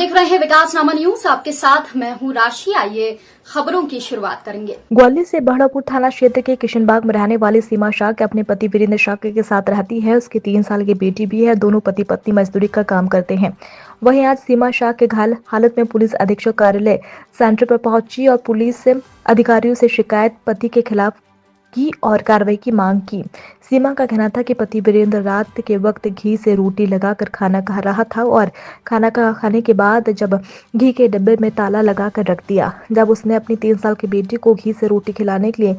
देख रहे हैं विकासनामा न्यूज, आपके साथ मैं हूं राशि। आइए खबरों की शुरुआत करेंगे। ग्वालियर से बहड़ापुर थाना क्षेत्र के किशनबाग में रहने वाली सीमा शाक्य अपने पति वीरेंद्र शाक्य के साथ रहती है। उसकी 3 साल की बेटी भी है। दोनों पति पत्नी मजदूरी का काम करते हैं। वहीं आज सीमा शाक्य घायल हालत में पुलिस अधीक्षक कार्यालय सेंटर पर पहुंची और पुलिस अधिकारियों से शिकायत पति के खिलाफ की और कार्रवाई की मांग की। सीमा का कहना था कि पति वीरेंद्र रात के वक्त घी से रोटी लगाकर खाना खा रहा था और खाने के बाद जब घी के डिब्बे में ताला लगाकर रख दिया। जब उसने अपनी 3 साल की बेटी को घी से रोटी खिलाने के लिए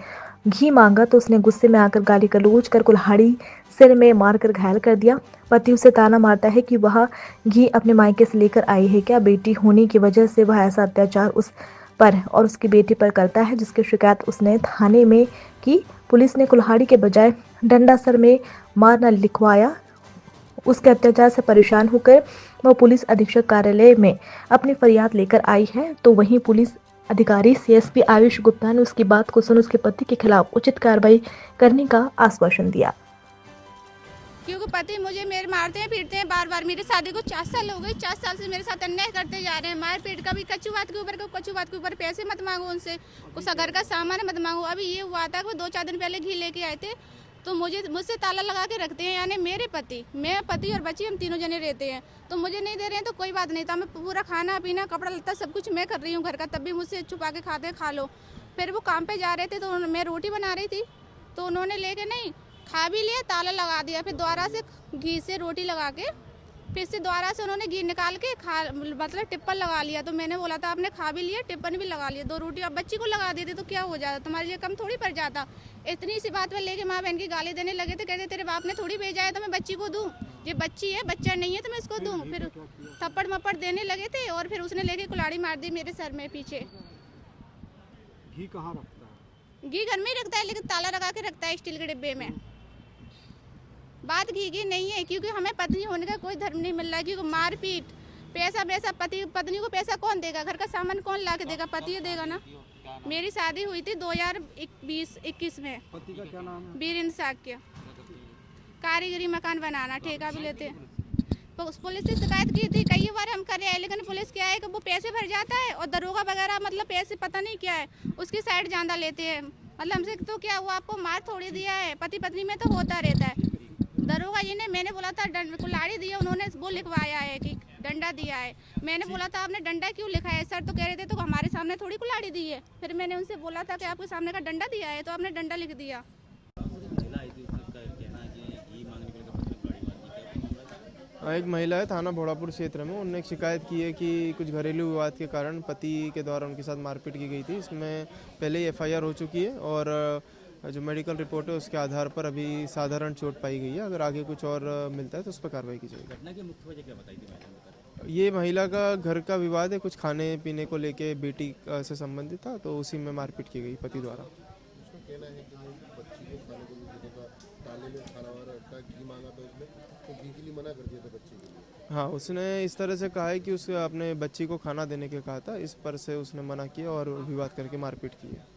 घी मांगा तो उसने गुस्से में आकर गाली गलौज कर कुल्हाड़ी सिर में मारकर घायल कर दिया। पति उसे ताना मारता है कि वह घी अपने मायके से लेकर आई है क्या, बेटी होने की वजह से वह ऐसा अत्याचार उस पर और उसकी बेटी पर करता है, जिसकी शिकायत उसने थाने में की। पुलिस ने कुल्हाड़ी के बजाय डंडा सर में मारना लिखवाया। उसके अत्याचार से परेशान होकर वह पुलिस अधीक्षक कार्यालय में अपनी फरियाद लेकर आई है। तो वहीं पुलिस अधिकारी सीएसपी आयुष गुप्ता ने उसकी बात को सुन उसके पति के खिलाफ उचित कार्रवाई करने का आश्वासन दिया। क्योंकि पति मुझे मेरे मारते हैं पीटते हैं बार बार। मेरी शादी को 4 साल हो गए। 4 साल से मेरे साथ अन्याय करते जा रहे हैं। मार पीट का भी कच्चू बात के ऊपर पैसे मत मांगो उनसे, कुछ घर का सामान मत मांगो। अभी ये हुआ था कि 2-4 दिन पहले घी लेके आए थे तो मुझसे ताला लगा के रखते हैं। यानी मेरे पति, मैं पति और बच्ची, हम तीनों जने रहते हैं। तो मुझे नहीं दे रहे हैं तो कोई बात नहीं था। मैं पूरा खाना पीना कपड़ा लत्ता सब कुछ मैं कर रही हूँ घर का, तब भी मुझसे छुपा के खाते खा लो। फिर वो काम पे जा रहे थे तो मैं रोटी बना रही थी तो उन्होंने लेके नहीं खा भी लिया, ताला लगा दिया। फिर दोबारा से घी से रोटी लगा के फिर से दोबारा से उन्होंने घी निकाल के मतलब टिप्पन लगा लिया। तो मैंने बोला था आपने खा भी लिया, टिप्पन भी लगा लिया। 2 रोटी अब बच्ची को लगा देते तो क्या हो जाता, तुम्हारे लिए कम थोड़ी पड़ जाता। इतनी सी बात पर लेके माँ बहन की गाली देने लगे थे। कहते तेरे बाप ने थोड़ी भेजा है तो मैं बच्ची को दूँ, ये बच्ची है, बच्चा नहीं है तो मैं इसको दूँ। फिर थप्पड़ मप्पड़ देने लगे थे और फिर उसने लेके कुल्हाड़ी मार दी मेरे सर में पीछे। घी कहाँ रखता है? घी घर में ही रखता है लेकिन ताला लगा के रखता है स्टील के डिब्बे में। बात घी की नहीं है क्योंकि हमें पत्नी होने का कोई धर्म नहीं मिल रहा है। क्योंकि मारपीट पैसा पति पत्नी को पैसा कौन देगा, घर का सामान कौन ला के देगा, पति देगा ना। मेरी शादी हुई थी 2020-21 में। पति का क्या नाम है? वीरेंद्र शाक्य। कारीगरी मकान बनाना ठेका भी लेते हैं। तो पुलिस से शिकायत की थी कई बार हम कर रहे हैं, लेकिन पुलिस क्या है कि वो पैसे भर जाता है और दरोगा वगैरह मतलब पैसे पता नहीं क्या है उसकी साइड ज़्यादा लेते हैं। मतलब हमसे तो क्या हुआ, आपको मार थोड़ी दिया है, पति पत्नी में तो होता रहता है। दरोगा जी ने, मैंने बोला था कुल्हाड़ी दिया, उन्होंने वो लिखवाया है कि डंडा दिया है। मैंने बोला था आपने डंडा क्यों लिखा है सर, तो कह रहे थे तो हमारे सामने थोड़ी कुल्हाड़ी दी है। फिर मैंने उनसे बोला था कि आपके सामने का डंडा दिया है तो आपने डंडा लिख दिया। एक महिला है थाना भोड़ापुर क्षेत्र में, उन्होंने एक शिकायत की है कि कुछ घरेलू विवाद के कारण पति के द्वारा उनके साथ मारपीट की गई थी। इसमें पहले ही एफआईआर हो चुकी है और जो मेडिकल रिपोर्ट है उसके आधार पर अभी साधारण चोट पाई गई है। अगर आगे कुछ और मिलता है तो उस पर कार्रवाई की जाएगी। घटना की मुख्य वजह क्या बताई थी? ये महिला का घर का विवाद है, कुछ खाने पीने को लेके बेटी से संबंधित था तो उसी में मारपीट की गई पति द्वारा। उसका कहना है कि बच्ची को खाने को नहीं देगा, ताले में खाना वाला रखा, घी मांगा था उसने तो घी के लिए मना कर दिया था बच्चे के लिए। हाँ, उसने इस तरह से कहा है कि उसने अपने बच्ची को खाना देने के कहा था, इस पर से उसने मना किया और विवाद करके मारपीट की है।